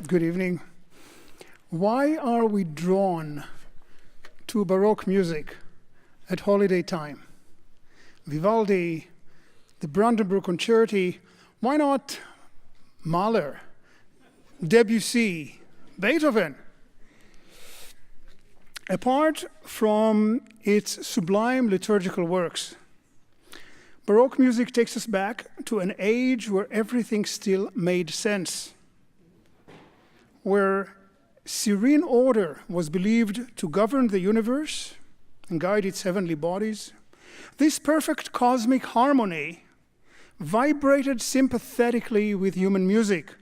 Good evening. Why are we drawn to Baroque music at holiday time? Vivaldi, the Brandenburg Concerti, why not Mahler, Debussy, Beethoven? Apart from its sublime liturgical works, Baroque music takes us back to an age where everything still made sense, where serene order was believed to govern the universe and guide its heavenly bodies. This perfect cosmic harmony vibrated sympathetically with human music,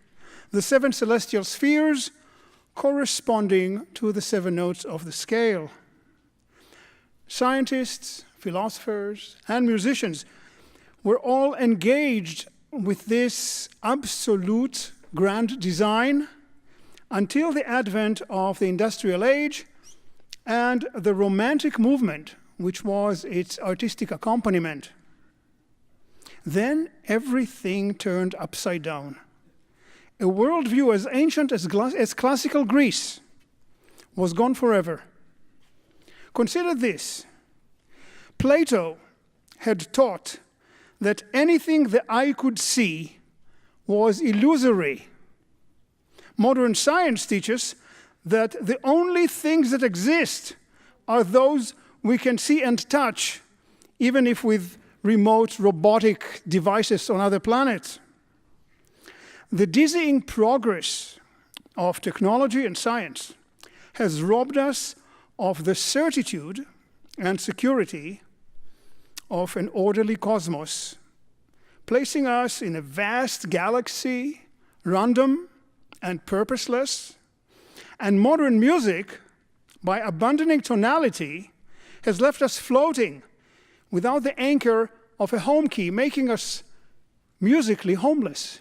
the seven celestial spheres corresponding to the seven notes of the scale. Scientists, philosophers, and musicians were all engaged with this absolute grand design until the advent of the industrial age and the Romantic movement, which was its artistic accompaniment. Then everything turned upside down. A worldview as ancient as classical Greece was gone forever. Consider this. Plato had taught that anything the eye could see was illusory. Modern science teaches that the only things that exist are those we can see and touch, even if with remote robotic devices on other planets. The dizzying progress of technology and science has robbed us of the certitude and security of an orderly cosmos, placing us in a vast galaxy, random and purposeless. And modern music, by abandoning tonality, has left us floating without the anchor of a home key, making us musically homeless.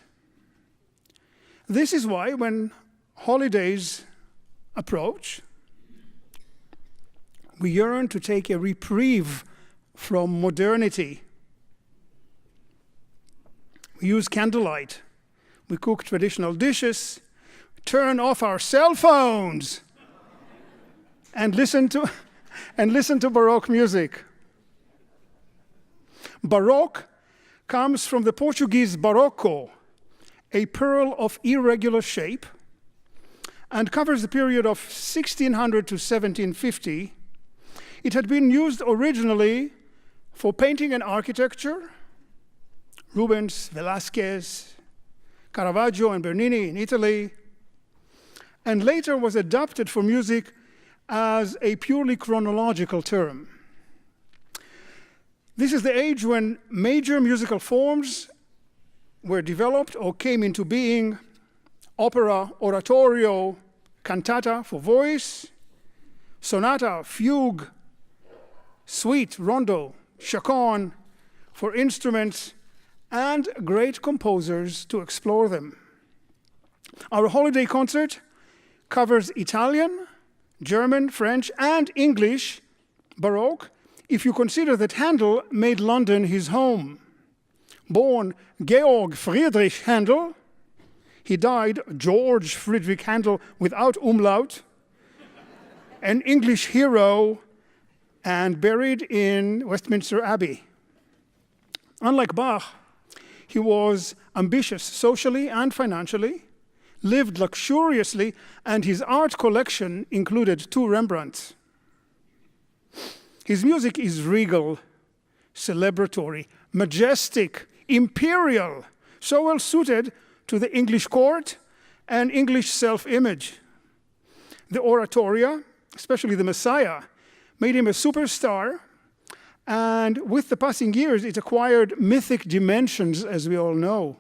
This is why when holidays approach, we yearn to take a reprieve from modernity. We use candlelight. We cook traditional dishes, turn off our cell phones, and listen to Baroque music. Baroque comes from the Portuguese barroco, a pearl of irregular shape, and covers the period of 1600 to 1750. It had been used originally for painting and architecture. Rubens, Velázquez, Caravaggio, and Bernini in Italy, and later was adapted for music as a purely chronological term. This is the age when major musical forms were developed or came into being: opera, oratorio, cantata for voice, sonata, fugue, suite, rondo, chaconne for instruments, and great composers to explore them. Our holiday concert covers Italian, German, French, and English Baroque, if you consider that Handel made London his home. Born Georg Friedrich Handel, he died George Friedrich Handel without umlaut, an English hero, and buried in Westminster Abbey. Unlike Bach, he was ambitious socially and financially, lived luxuriously, and his art collection included 2 Rembrandts. His music is regal, celebratory, majestic, imperial, so well suited to the English court and English self-image. The oratoria, especially the Messiah, made him a superstar, and with the passing years, it acquired mythic dimensions, as we all know.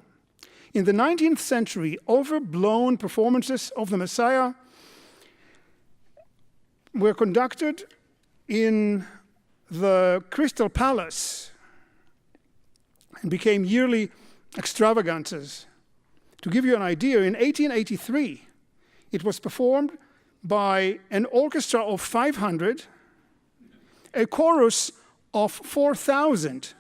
In the 19th century, overblown performances of the Messiah were conducted in the Crystal Palace and became yearly extravagances. To give you an idea, in 1883, it was performed by an orchestra of 500, a chorus of 4,000.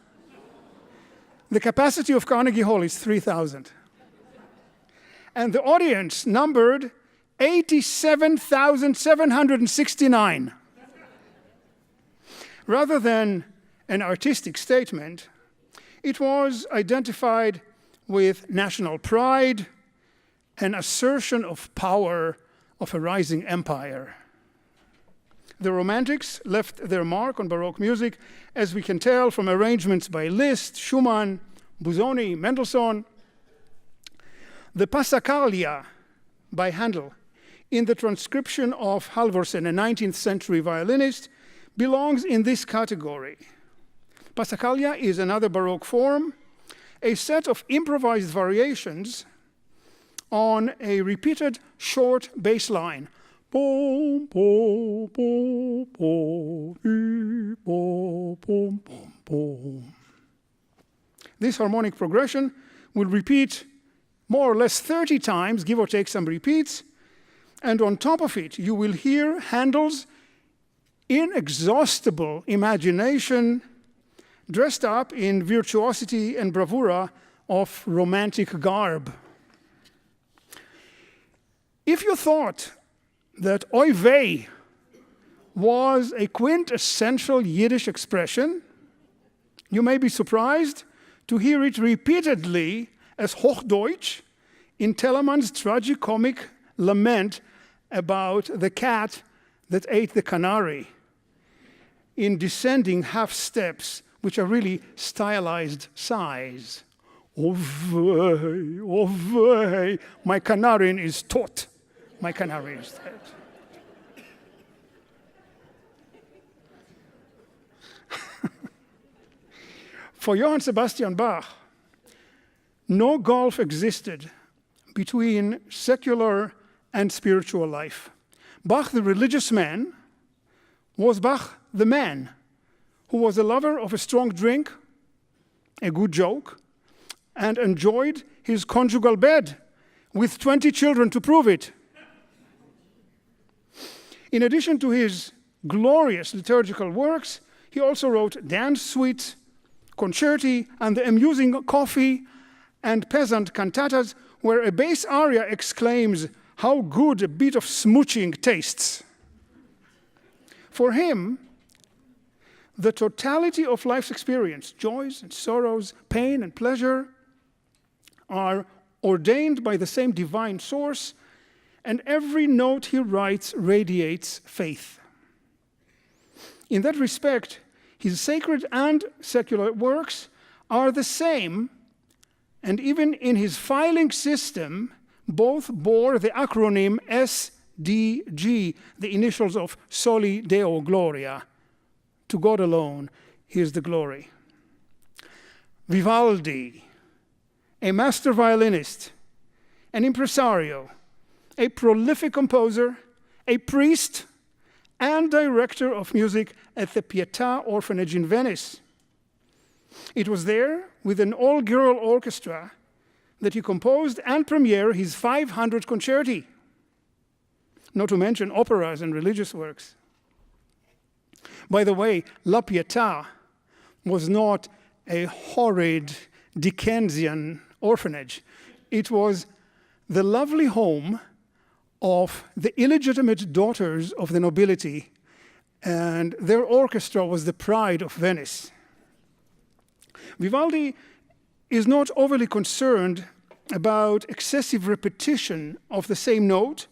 The capacity of Carnegie Hall is 3,000. and the audience numbered 87,769. Rather than an artistic statement, it was identified with national pride, an assertion of power of a rising empire. The Romantics left their mark on Baroque music, as we can tell from arrangements by Liszt, Schumann, Busoni, Mendelssohn. The Passacaglia by Handel, in the transcription of Halvorsen, a 19th century violinist, belongs in this category. Passacaglia is another Baroque form, a set of improvised variations on a repeated short bass line. Boom, boom, boom, boom, boom, boom, boom, boom. This harmonic progression will repeat more or less 30 times, give or take some repeats, and on top of it, you will hear Handel's inexhaustible imagination dressed up in virtuosity and bravura of romantic garb. If you thought that oy vey was a quintessential Yiddish expression, you may be surprised to hear it repeatedly as Hochdeutsch in Tellemann's tragicomic lament about the cat that ate the canary, in descending half steps, which are really stylized sighs. Oh vey, my canary is tot. My canary is dead. For Johann Sebastian Bach, no gulf existed between secular and spiritual life. Bach, the religious man, was Bach, the man, who was a lover of a strong drink, a good joke, and enjoyed his conjugal bed with 20 children to prove it. In addition to his glorious liturgical works, he also wrote dance suites, concerti, and the amusing coffee and peasant cantatas, where a bass aria exclaims, "How good a bit of smooching tastes." For him, the totality of life's experience, joys and sorrows, pain and pleasure, are ordained by the same divine source, and every note he writes radiates faith. In that respect, his sacred and secular works are the same, and even in his filing system, both bore the acronym SDG, the initials of Soli Deo Gloria. To God alone is the glory. Vivaldi, a master violinist, an impresario, a prolific composer, a priest, and director of music at the Pietà Orphanage in Venice. It was there, with an all-girl orchestra, that he composed and premiered his 500 concerti, not to mention operas and religious works. By the way, La Pietà was not a horrid Dickensian orphanage. It was the lovely home of the illegitimate daughters of the nobility, and their orchestra was the pride of Venice. Vivaldi is not overly concerned about excessive repetition of the same note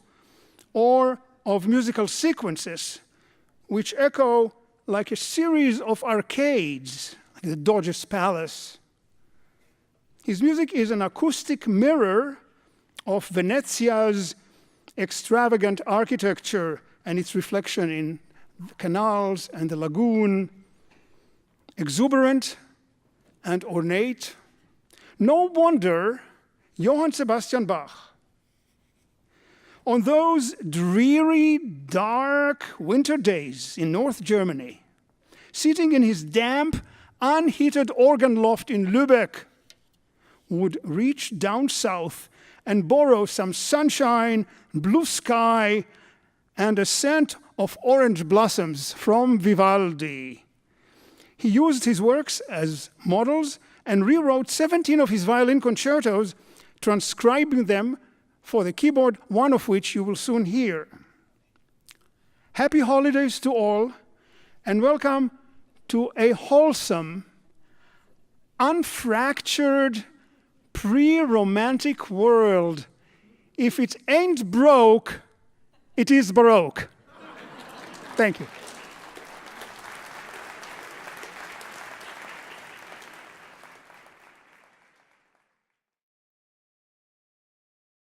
or of musical sequences which echo like a series of arcades, like the Doge's Palace. His music is an acoustic mirror of Venezia's extravagant architecture and its reflection in the canals and the lagoon, exuberant and ornate. No wonder Johann Sebastian Bach, on those dreary, dark winter days in North Germany, sitting in his damp, unheated organ loft in Lübeck, would reach down south and borrow some sunshine, blue sky, and a scent of orange blossoms from Vivaldi. He used his works as models and rewrote 17 of his violin concertos, transcribing them for the keyboard, one of which you will soon hear. Happy holidays to all, and welcome to a wholesome, unfractured, pre-romantic world. If it ain't broke, it is Baroque. Thank you.